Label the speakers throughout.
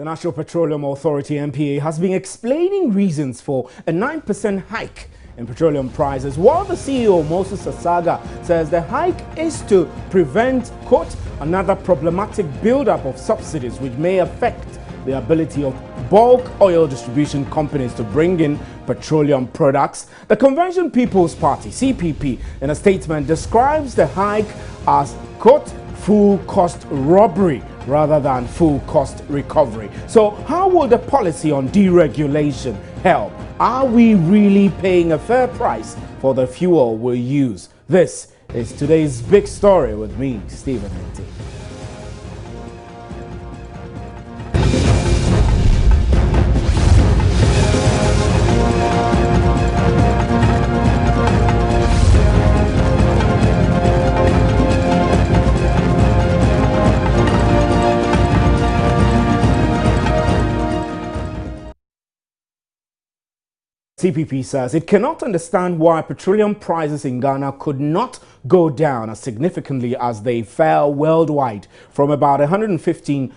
Speaker 1: The National Petroleum Authority (NPA) has been explaining reasons for a 9% hike in petroleum prices, while the CEO Moses Asare says the hike is to prevent, quote, another problematic buildup of subsidies which may affect the ability of bulk oil distribution companies to bring in petroleum products. The Convention People's Party (CPP) in a statement describes the hike as, quote, full cost robbery rather than full cost recovery. So how will the policy on deregulation help? Are we really paying a fair price for the fuel we use? This is today's big story with me, Stephen Enti. CPP says it cannot understand why petroleum prices in Ghana could not go down as significantly as they fell worldwide from about $115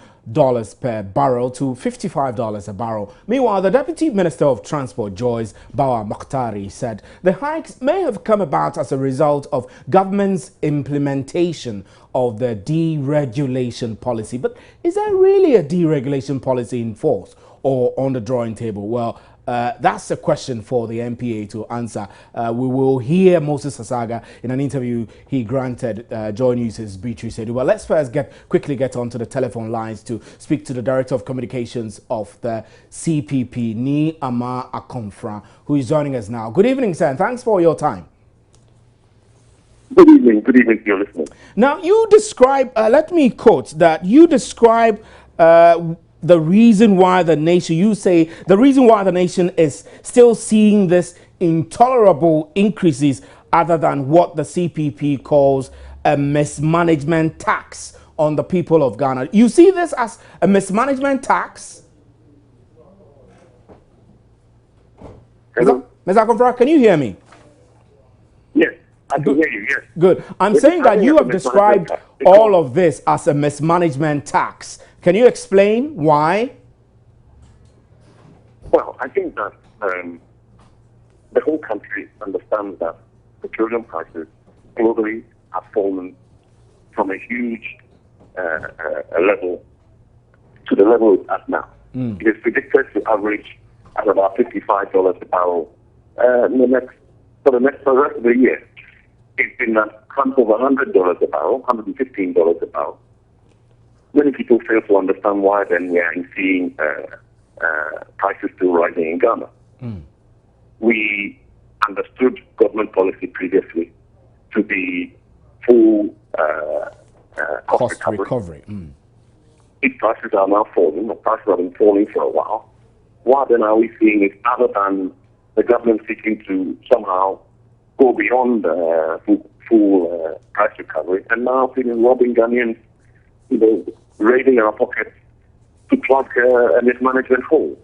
Speaker 1: per barrel to $55 a barrel. Meanwhile, the Deputy Minister of Transport, Joyce Bawuah-Mokhtari, said the hikes may have come about as a result of government's implementation of the deregulation policy. But is there really a deregulation policy in force or on the drawing table? Well, that's a question for the NPA to answer. We will hear Moses Asare in an interview he granted Joy News' Beatrice Edu. Well, let's first quickly get onto the telephone lines to speak to the Director of Communications of the CPP, Ni Ama Akomfra, who is joining us now. Good evening, sir, and thanks for your time.
Speaker 2: Good evening to your listeners.
Speaker 1: Now, you describe, let me quote that you describe the reason why the nation, you say the reason why the nation is still seeing this intolerable increases other than what the CPP calls a mismanagement tax on the people of Ghana. You see this as a mismanagement tax?
Speaker 2: Hello?
Speaker 1: Ms. Akomfra, can you hear me?
Speaker 2: Yes, I can hear you, yes.
Speaker 1: Good. I'm saying that you have described all of this as a mismanagement tax. Can you explain why?
Speaker 2: Well, I think that the whole country understands that petroleum prices globally have fallen from a huge level to the level it's at now. It is predicted to average at about $55 a barrel for the rest of the year. It's been at over $100 a barrel, $115 a barrel. Many people fail to understand why then we are seeing prices still rising in Ghana. We understood government policy previously to be full cost recovery. If prices are now falling, or prices have been falling for a while, what then are we seeing is other than the government seeking to somehow go beyond full price recovery and now feeling robbing Ghanaians, raiding our pockets to plug a mismanagement hole.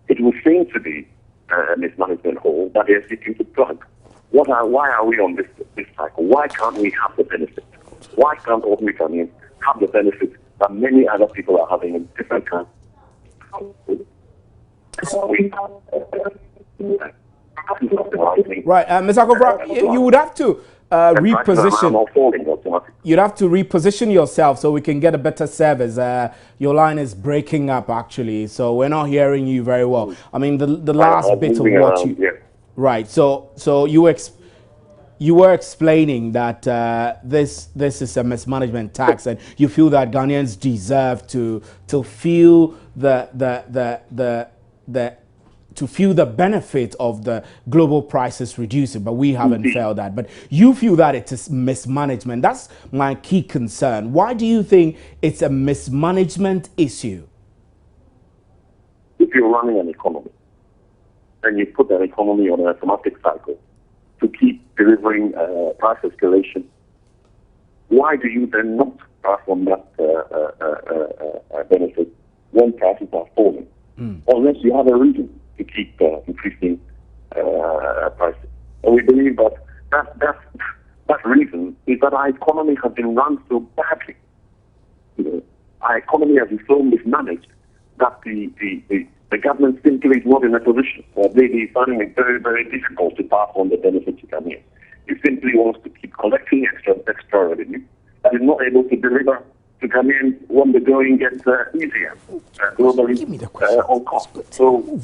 Speaker 2: It would seem to be a mismanagement hole that they are seeking to plug. Why are we on this cycle? Why can't we have the benefit? Why can't ordinary Ghanaians have the benefit that many other people are having in different countries?
Speaker 1: Right, Ms. Akomfra, you would have to reposition. You'd have to reposition yourself so we can get a better service. Your line is breaking up, actually, so we're not hearing you very well. I mean, the last bit of what you... Right, so you were explaining that this is a mismanagement tax, and you feel that Ghanaians deserve to feel to feel the benefit of the global prices reducing, but we haven't felt that. But you feel that it is mismanagement. That's my key concern. Why do you think it's a mismanagement issue?
Speaker 2: If you're running an economy and you put that economy on an automatic cycle to keep delivering price escalation, why do you then not pass on that benefit when prices are falling? Unless you have a reason to keep increasing prices. And we believe that reason is that our economy has been run so badly. Our economy has been so mismanaged that the government simply is not in a position, or maybe finding it very, very difficult to pass on the benefit to Ghanaians. It simply wants to keep collecting extra revenue that is not able to deliver to Ghanaians when the going gets easier globally on cost. So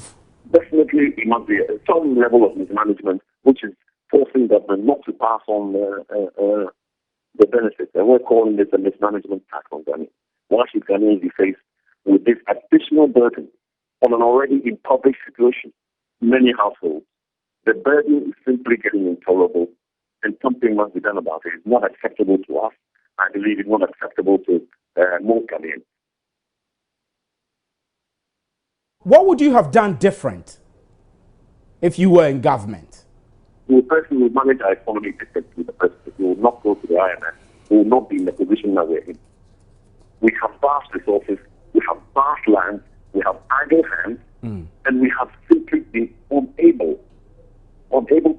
Speaker 2: definitely there must be some level of mismanagement, which is forcing government not to pass on the benefits. And we're calling this a mismanagement tax on Ghanaians. Why should Ghanaians be faced with this additional burden on an already impoverished situation? Many households, the burden is simply getting intolerable, and something must be done about it. It's not acceptable to us. I believe it's not acceptable to most Ghanaians.
Speaker 1: What would you have done different if you were in government?
Speaker 2: The person will manage our economy differently. The person will not go to the IMF. We will not be in the position that we're in. We have vast resources. We have vast land. We have idle hands. And we have simply been unable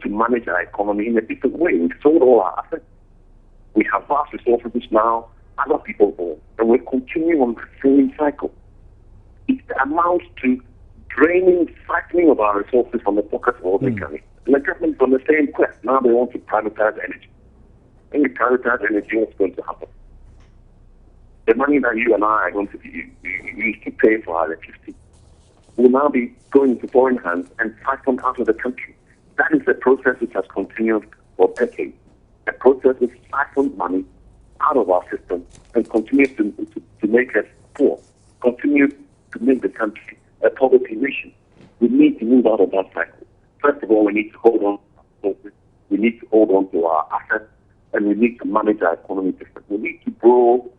Speaker 2: to manage our economy in a different way. We've sold all our assets. We have vast resources which now other people own. And we're continuing on the same cycle. It amounts to cycling of our resources from the pockets of all the Ghanaians. And the government is on the same quest. Now they want to privatize energy. When you privatize energy, what's going to happen? The money that you and I are going to be used to pay for our electricity will now be going into foreign hands and siphoned out of the country. That is a process which has continued for decades. A process which siphons money out of our system and continues to make us poor, continues to make the country a poverty nation. We need to move out of that cycle. First of all, we need to hold on to our resources, we need to hold on to our assets, and we need to manage our economy differently. We need to grow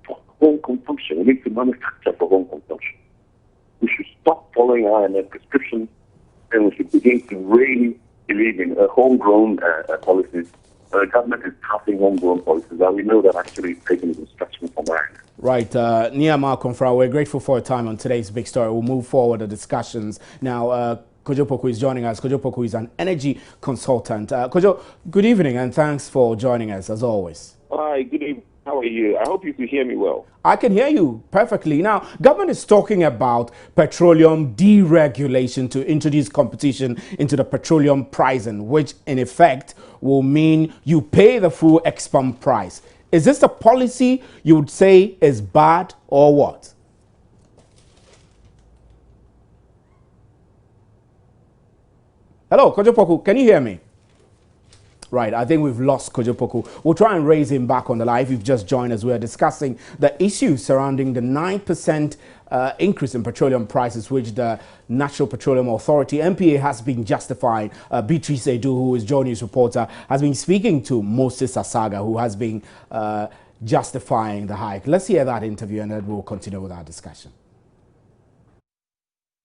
Speaker 2: for home consumption. We need to manufacture for home consumption. We should stop following IMF prescriptions, and we should begin to really believe in homegrown policies. The government is passing homegrown policies, and we know that actually is taking instruction from IMF.
Speaker 1: Right, Niyama Konfra, we're grateful for your time on today's Big Story. We'll move forward the discussions. Now, Kojo Poku is joining us. Kojo Poku is an energy consultant. Kojo, good evening and thanks for joining us as always.
Speaker 3: Hi, good evening. How are you? I hope you can hear me well.
Speaker 1: I can hear you perfectly. Now, government is talking about petroleum deregulation to introduce competition into the petroleum pricing, which in effect will mean you pay the full ex-pump price. Is this a policy you would say is bad or what? Hello, Kojo Poku, can you hear me? Right, I think we've lost Kojo Poku. We'll try and raise him back on the live. You've just joined us. We're discussing the issue surrounding the 9% increase in petroleum prices, which the National Petroleum Authority, NPA, has been justifying. Beatrice Edu, who is Joe News reporter, has been speaking to Moses Asaga, who has been justifying the hike. Let's hear that interview and then we'll continue with our discussion.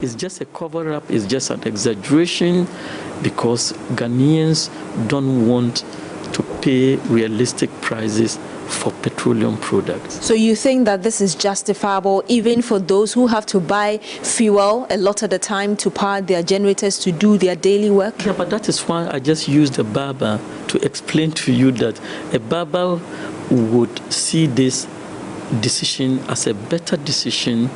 Speaker 4: It's just a cover-up, it's just an exaggeration because Ghanaians don't want to pay realistic prices for petroleum products.
Speaker 5: So you think that this is justifiable even for those who have to buy fuel a lot of the time to power their generators to do their daily work?
Speaker 4: Yeah, but that is why I just used a barber to explain to you that a barber would see this decision as a better decision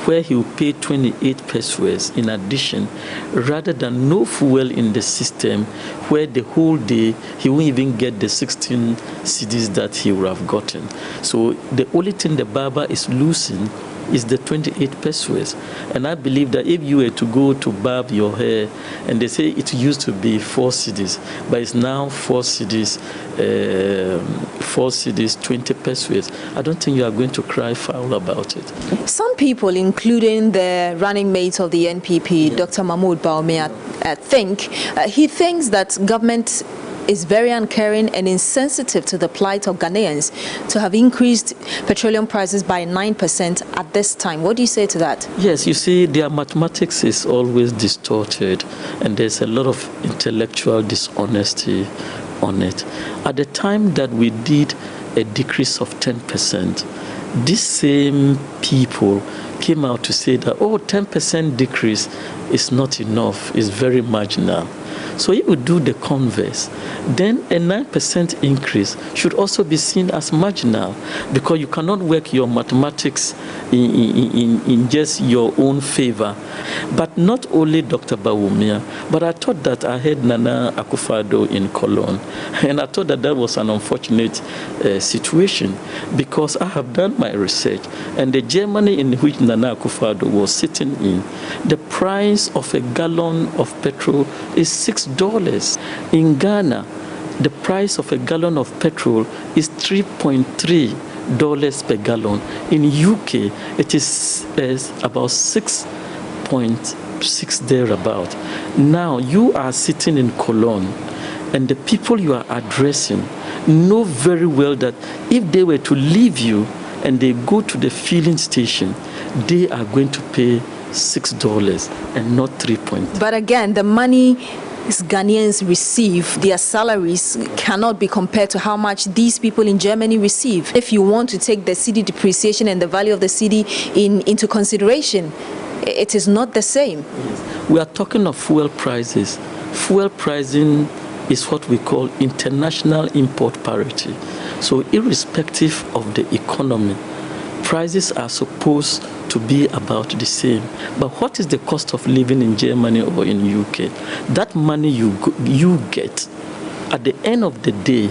Speaker 4: where he will pay 28 pesos in addition, rather than no fuel in the system, where the whole day he won't even get the 16 cedis that he would have gotten. So the only thing the barber is losing is the 28 pesos. And I believe that if you were to go to barb your hair, and they say it used to be 4 cedis, but it's now 4 cedis, 20 pesos, I don't think you are going to cry foul about it.
Speaker 5: Some people, including the running mate of the NPP, Dr. Mahmoud Baumia, he thinks that government is very uncaring and insensitive to the plight of Ghanaians to have increased petroleum prices by 9% at this time. What do you say to that?
Speaker 4: Yes, you see, their mathematics is always distorted, and there's a lot of intellectual dishonesty on it. At the time that we did a decrease of 10%, these same people came out to say that, 10% decrease is not enough, it's very marginal. So if you do the converse, then a 9% increase should also be seen as marginal, because you cannot work your mathematics in just your own favor. But not only Dr. Bawumia, but I thought that I heard Nana Akufo-Addo in Cologne, and I thought that that was an unfortunate situation, because I have done my research, and the Germany in which Nana Akufo-Addo was sitting in, the price of a gallon of petrol is $6. In Ghana, the price of a gallon of petrol is $3.3 per gallon. In UK, it is about 6.6 thereabout. Now, you are sitting in Cologne, and the people you are addressing know very well that if they were to leave you and they go to the filling station, they are going to pay $6 and not 3.3.
Speaker 5: But again, the money Ghanaians receive, their salaries cannot be compared to how much these people in Germany receive. If you want to take the cedi depreciation and the value of the cedi into consideration, it is not the same.
Speaker 4: Yes. We are talking of fuel prices. Fuel pricing is what we call international import parity. So irrespective of the economy, prices are supposed to be about the same. But what is the cost of living in Germany or in UK? That money you get, at the end of the day,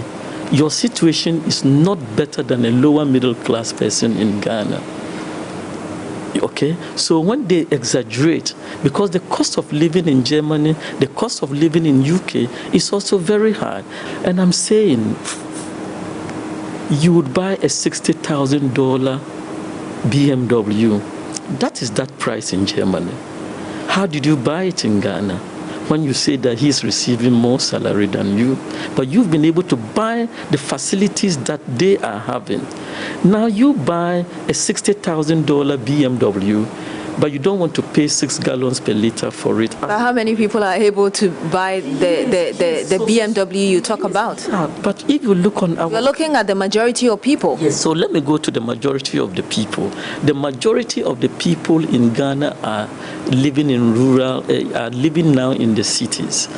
Speaker 4: your situation is not better than a lower middle class person in Ghana. Okay, so when they exaggerate, because the cost of living in Germany, the cost of living in UK is also very high. And I'm saying, you would buy a $60,000 BMW. That is that price in Germany. How did you buy it in Ghana? When you say that he's receiving more salary than you, but you've been able to buy the facilities that they are having. Now you buy a $60,000 BMW, but you don't want to pay 6 gallons per liter for it.
Speaker 5: But how many people are able to buy the BMW you talk about?
Speaker 4: But if you look on our...
Speaker 5: We're looking at the majority of people.
Speaker 4: Yes, so let me go to the majority of the people. The majority of the people in Ghana are living in are living now in the cities.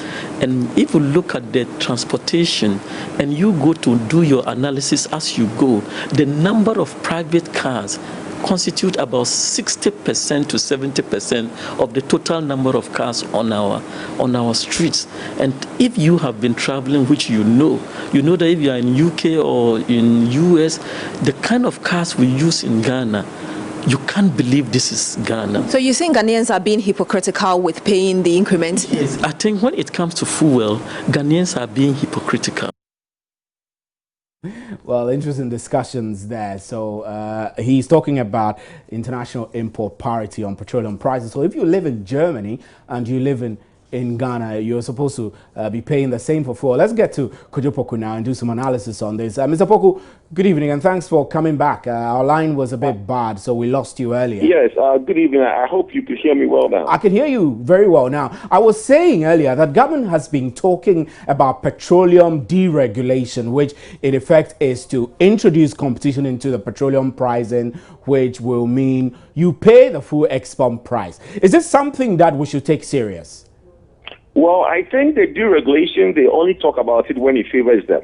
Speaker 4: And if you look at the transportation and you go to do your analysis as you go, the number of private cars constitute about 60% to 70% of the total number of cars on our streets. And if you have been traveling, which you know that if you are in UK or in US, the kind of cars we use in Ghana, you can't believe this is Ghana.
Speaker 5: So you think Ghanaians are being hypocritical with paying the increment?
Speaker 4: Yes, I think when it comes to fuel, Ghanaians are being hypocritical.
Speaker 1: Well, interesting discussions there. So he's talking about international import parity on petroleum prices. So if you live in Germany and you live in Ghana, you're supposed to be paying the same for fuel. Let's get to Kojo Poku now and do some analysis on this. Mr. Poku, good evening and thanks for coming back. Our line was a bit bad, so we lost you earlier.
Speaker 3: Yes, good evening. I hope you could hear me well now.
Speaker 1: I can hear you very well now. I was saying earlier that government has been talking about petroleum deregulation, which in effect is to introduce competition into the petroleum pricing, which will mean you pay the full ex-pump price. Is this something that we should take serious?
Speaker 3: Well, I think the deregulation, they only talk about it when it favors them.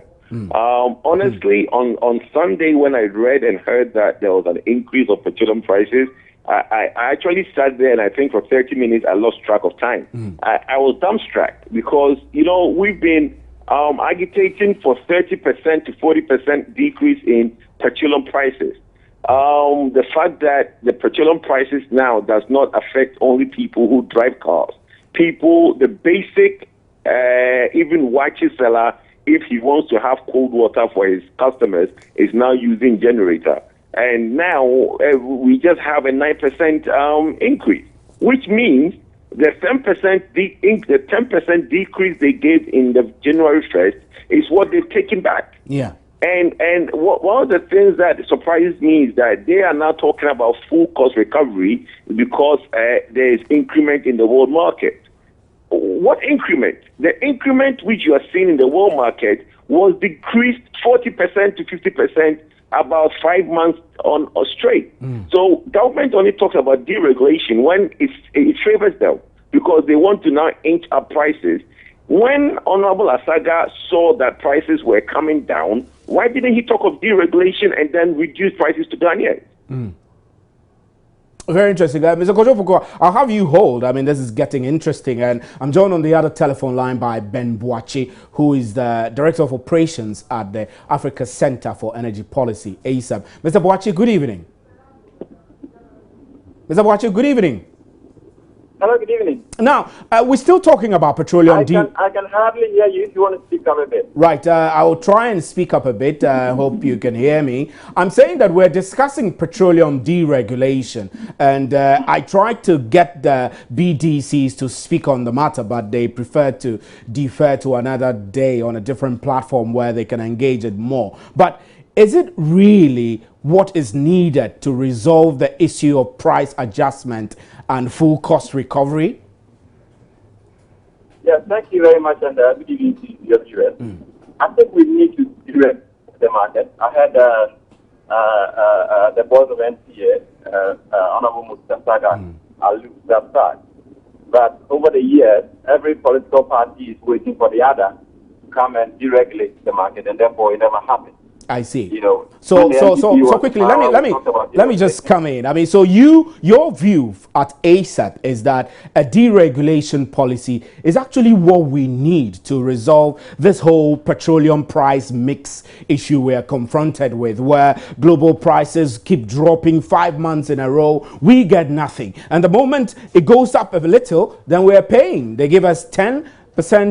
Speaker 3: Honestly, on Sunday when I read and heard that there was an increase of petroleum prices, I actually sat there and I think for 30 minutes I lost track of time. I was dumbstruck because, we've been agitating for 30% to 40% decrease in petroleum prices. The fact that the petroleum prices now does not affect only people who drive cars. People, the basic, even watches seller, if he wants to have cold water for his customers, is now using generator. And now we just have a 9% increase, which means the 10% decrease they gave in the January 1st is what they've taken back.
Speaker 1: Yeah.
Speaker 3: And one of the things that surprises me is that they are now talking about full cost recovery because there is increment in the world market. What increment? The increment which you are seeing in the world market was decreased 40% to 50% about 5 months on straight. So government only talks about deregulation when it favors them because they want to now inch up prices. When Honorable Asaga saw that prices were coming down, why didn't he talk of deregulation and then reduce prices to Ghanaians?
Speaker 1: Very interesting. Mr. Kojofuko, I'll have you hold. I mean, this is getting interesting. And I'm joined on the other telephone line by Ben Boakye, who is the Director of Operations at the Africa Center for Energy Policy, ASAP. Mr. Boakye, good evening. Mr. Boakye, good evening.
Speaker 6: Hello, good evening.
Speaker 1: Now, we're still talking about petroleum.
Speaker 6: I can hardly hear you if you want to speak up a bit.
Speaker 1: Right, I will try and speak up a bit. I hope you can hear me. I'm saying that we're discussing petroleum deregulation, and I tried to get the BDCs to speak on the matter, but they prefer to defer to another day on a different platform where they can engage it more. But is it really what is needed to resolve the issue of price adjustment and full cost recovery?
Speaker 6: Yeah, thank you very much, and good evening to your viewers. I think we need to direct the market. I had the board of NPA, Honorable Mustafa allude to that fact. But over the years, every political party is waiting for the other to come and deregulate the market, and therefore it never happens.
Speaker 1: I see.
Speaker 6: You know,
Speaker 1: so quickly, let me just come in. I mean, so your view at ASAP is that a deregulation policy is actually what we need to resolve this whole petroleum price mix issue we are confronted with, where global prices keep dropping 5 months in a row. We get nothing, and the moment it goes up a little, then we are paying. They give us 10%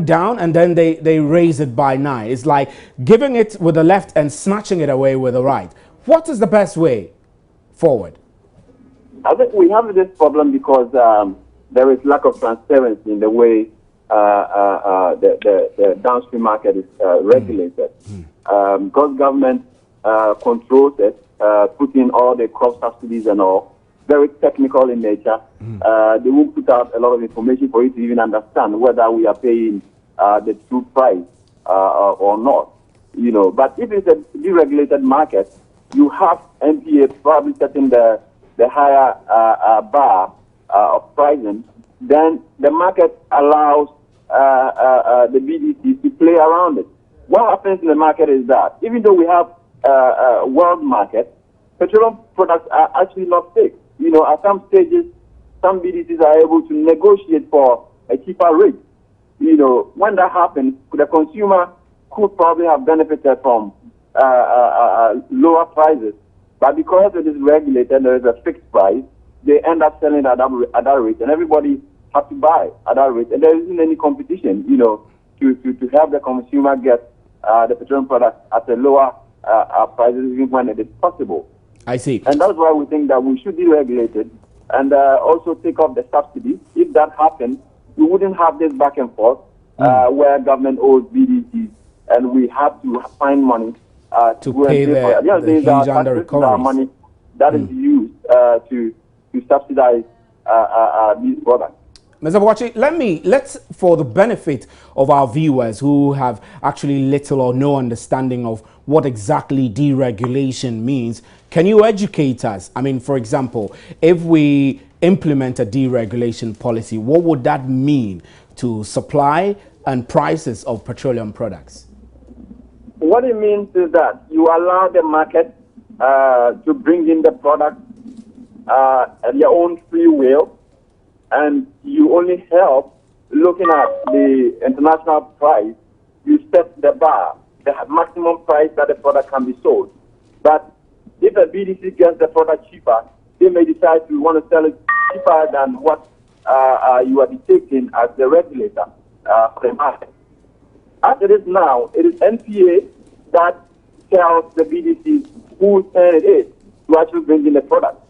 Speaker 1: down, and then they raise it by 9. It's like giving it with the left and snatching it away with the right. What is the best way forward?
Speaker 6: I think we have this problem because there is lack of transparency in the way the downstream market is regulated. Because government controls it, put in all the crop subsidies and all, very technical in nature. They will put out a lot of information for you to even understand whether we are paying the true price or not. You know, but if it's a deregulated market, you have NPA probably setting the higher bar of pricing. Then the market allows the BDC to play around it. What happens in the market is that even though we have a world market, petroleum products are actually not fixed. You know, at some stages, some BDCs are able to negotiate for a cheaper rate. You know, when that happens, the consumer could probably have benefited from lower prices. But because it is regulated, there is a fixed price, they end up selling at that rate, and everybody has to buy at that rate. And there isn't any competition, you know, to help the consumer get the petroleum products at a lower prices, even when it is possible.
Speaker 1: I see.
Speaker 6: And that's why we think that we should deregulate it and also take off the subsidy. If that happens, we wouldn't have this back and forth where government owes BDCs and we have to find money
Speaker 1: to pay the huge under recoveries.
Speaker 6: Money that is used to subsidize these products.
Speaker 1: Mr. Boakye, let's, for the benefit of our viewers who have actually little or no understanding of what exactly deregulation means, can you educate us? I mean, for example, if we implement a deregulation policy, what would that mean to supply and prices of petroleum products?
Speaker 6: What it means is that you allow the market to bring in the product at their own free will, and you only help looking at the international price. You set the bar, the maximum price that the product can be sold. But if a BDC gets the product cheaper, they may decide to want to sell it cheaper than what you are dictating as the regulator for the market. As it is now, it is NPA that tells the BDC whose turn it is to actually bring in the product.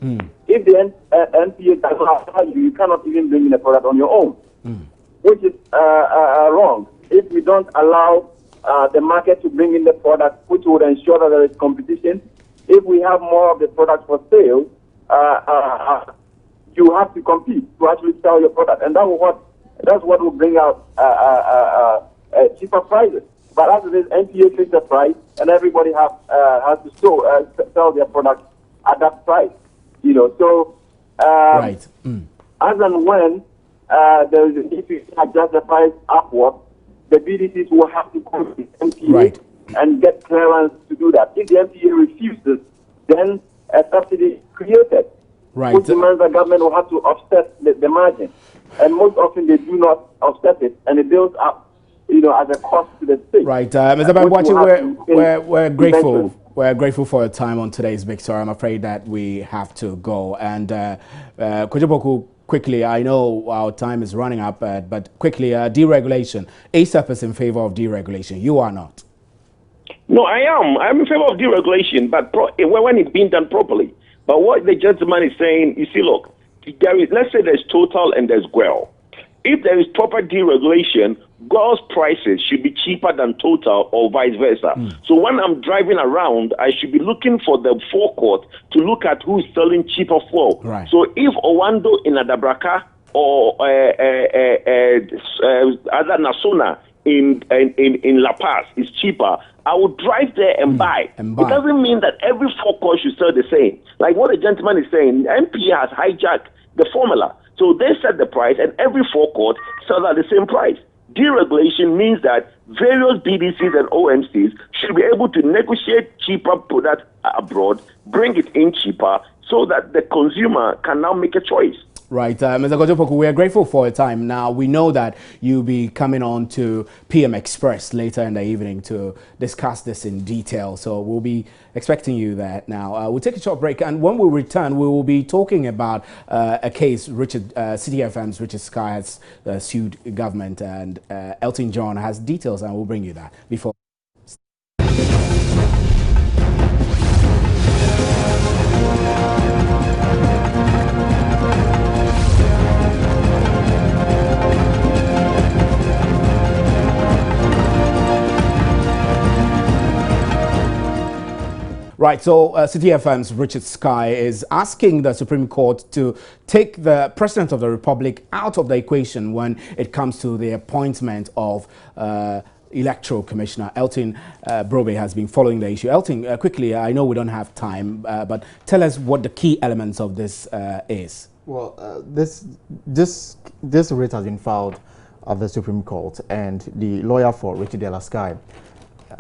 Speaker 6: If the NPA does not allow you, you cannot even bring in the product on your own, which is wrong. If we don't allow the market to bring in the product, which would ensure that there is competition, if we have more of the product for sale, you have to compete to actually sell your product, and that's what will bring out cheaper prices. But as it is, NPA fixes the price, and everybody has to sell their product at that price. You know, so
Speaker 1: right.
Speaker 6: As and when there is a need to adjust the price upward, the BDCs will have to go to the MPA
Speaker 1: Right.
Speaker 6: and get clearance to do that. If the MPA refuses, then a subsidy is created,
Speaker 1: Right.
Speaker 6: which demands the government will have to offset the margin. And most often they do not offset it, and it builds up, as a cost to the state.
Speaker 1: Right, Mr. Bambuachi, we're grateful.
Speaker 6: Eventually.
Speaker 1: We're grateful for your time on today's Big Story. I'm afraid that we have to go. And Kojoboku, quickly, I know our time is running up, but quickly, deregulation. ASAP is in favor of deregulation. You are not.
Speaker 3: No, I am. I'm in favor of deregulation, but when it's being done properly. But what the gentleman is saying, you see, look, let's say there's Total and there's Guel. If there is proper deregulation, Guel's prices should be cheaper than Total or vice versa. So when I'm driving around, I should be looking for the forecourt to look at who's selling cheaper fuel.
Speaker 1: Right.
Speaker 3: So if Owando in Adabraka or other Nasona in La Paz is cheaper, I will drive there and buy. It doesn't mean that every forecourt should sell the same. Like what the gentleman is saying, MPA has hijacked the formula. So they set the price and every forecourt sells at the same price. Deregulation means that various BDCs and OMCs should be able to negotiate cheaper products abroad, bring it in cheaper, so that the consumer can now make a choice.
Speaker 1: Right, Mr. Kojoboku, we are grateful for your time. Now, we know that you'll be coming on to PM Express later in the evening to discuss this in detail. So we'll be expecting you there. Now, we'll take a short break. And when we return, we will be talking about a case City FM's Richard Sky has sued government. And Elton John has details, and we'll bring you that before. Right, so City FM's Richard Sky is asking the Supreme Court to take the President of the Republic out of the equation when it comes to the appointment of Electoral Commissioner. Elton Brobe has been following the issue. Elton, quickly, I know we don't have time, but tell us what the key elements of this is.
Speaker 7: Well, this writ has been filed at the Supreme Court, and the lawyer for Richard Sky,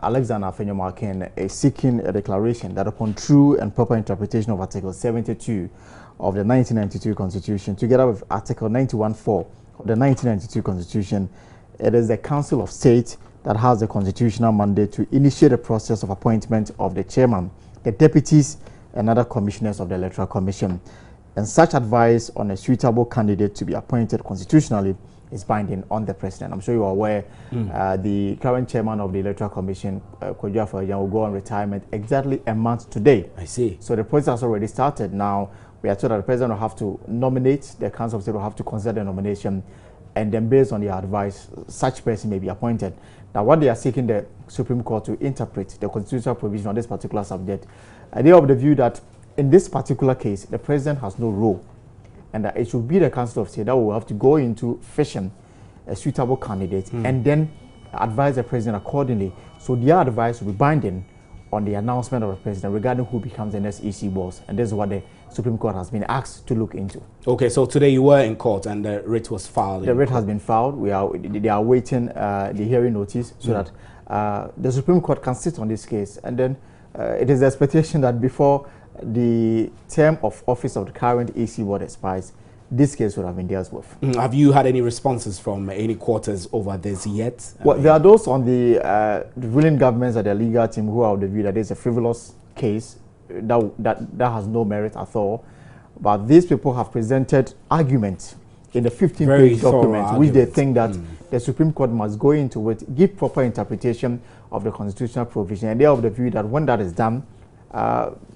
Speaker 7: Alexander Afenyo-Markin, is seeking a declaration that upon true and proper interpretation of Article 72 of the 1992 Constitution, together with Article 91.4 of the 1992 Constitution, it is the Council of State that has the constitutional mandate to initiate the process of appointment of the chairman, the deputies, and other commissioners of the Electoral Commission. And such advice on a suitable candidate to be appointed constitutionally is binding on the president. I'm sure you are aware the current chairman of the Electoral Commission, Kwadwo Afolayan, will go on retirement exactly a month today.
Speaker 1: I see.
Speaker 7: So the process has already started. Now, we are told that the president will have to nominate, the Council of State will have to consider the nomination, and then based on their advice, such person may be appointed. Now, what they are seeking the Supreme Court to interpret the constitutional provision on this particular subject, they are of the view that in this particular case, the president has no role, and that it should be the Council of State that will have to go into fishing a suitable candidate and then advise the president accordingly. So their advice will be binding on the announcement of the president regarding who becomes the next EC boss. And this is what the Supreme Court has been asked to look into.
Speaker 1: Okay, so today you were in court and the writ was filed.
Speaker 7: The writ has been filed. They are waiting the hearing notice so that the Supreme Court can sit on this case. And then it is the expectation that before the term of office of the current EC board expires, this case would have been dealt with.
Speaker 1: Have you had any responses from any quarters over this yet?
Speaker 7: Well, there are those on the ruling governments and their legal team who are of the view that it's a frivolous case that has no merit at all. But these people have presented arguments in the 15-page document, which they think that the Supreme Court must go into it, give proper interpretation of the constitutional provision, and they are of the view that when that is done,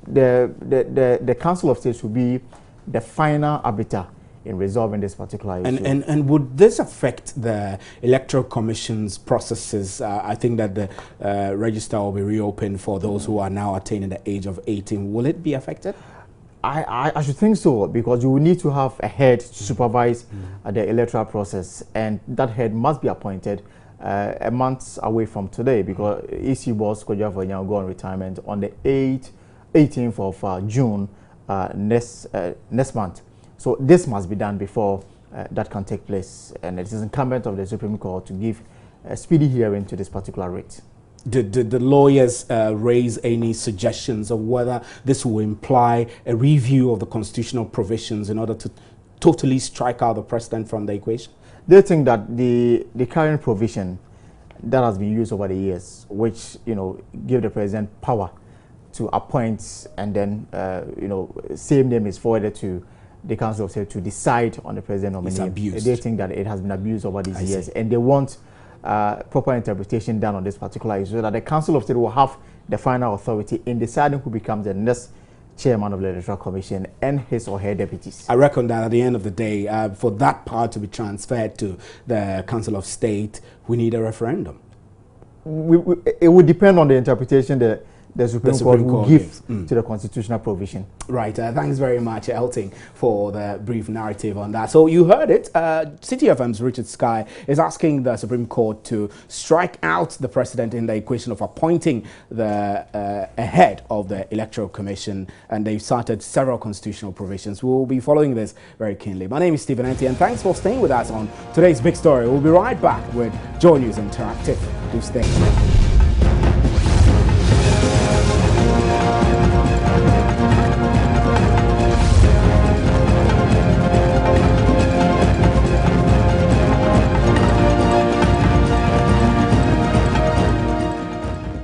Speaker 7: the Council of State should be the final arbiter in resolving this particular issue.
Speaker 1: And would this affect the Electoral Commission's processes? I think that the register will be reopened for those who are now attaining the age of 18. Will it be affected?
Speaker 7: I should think so, because you will need to have a head to supervise the electoral process, and that head must be appointed a month away from today, because EC boss Kwadwo Afolayan will go on retirement on the 18th of June next month. So this must be done before that can take place, and it is incumbent of the Supreme Court to give a speedy hearing to this particular writ.
Speaker 1: Did the lawyers raise any suggestions of whether this will imply a review of the constitutional provisions in order to totally strike out the president from the equation?
Speaker 7: They think that the current provision that has been used over the years, which give the president power to appoint and then same name is forwarded to the Council of State to decide on the president nominee. They think that it has been abused over these years, and they want proper interpretation done on this particular issue, so that the Council of State will have the final authority in deciding who becomes the next chairman of the Electoral Commission and his or her deputies.
Speaker 1: I reckon that at the end of the day, for that power to be transferred to the Council of State, we need a referendum.
Speaker 7: It would depend on the interpretation the Supreme Court will give to the constitutional provision.
Speaker 1: Right. Thanks very much, Elting, for the brief narrative on that. So you heard it. City FM's Richard Sky is asking the Supreme Court to strike out the president in the equation of appointing the head of the Electoral Commission, and they've cited several constitutional provisions. We'll be following this very keenly. My name is Stephen Enti, and thanks for staying with us on today's big story. We'll be right back with Joy News Interactive. Do stay.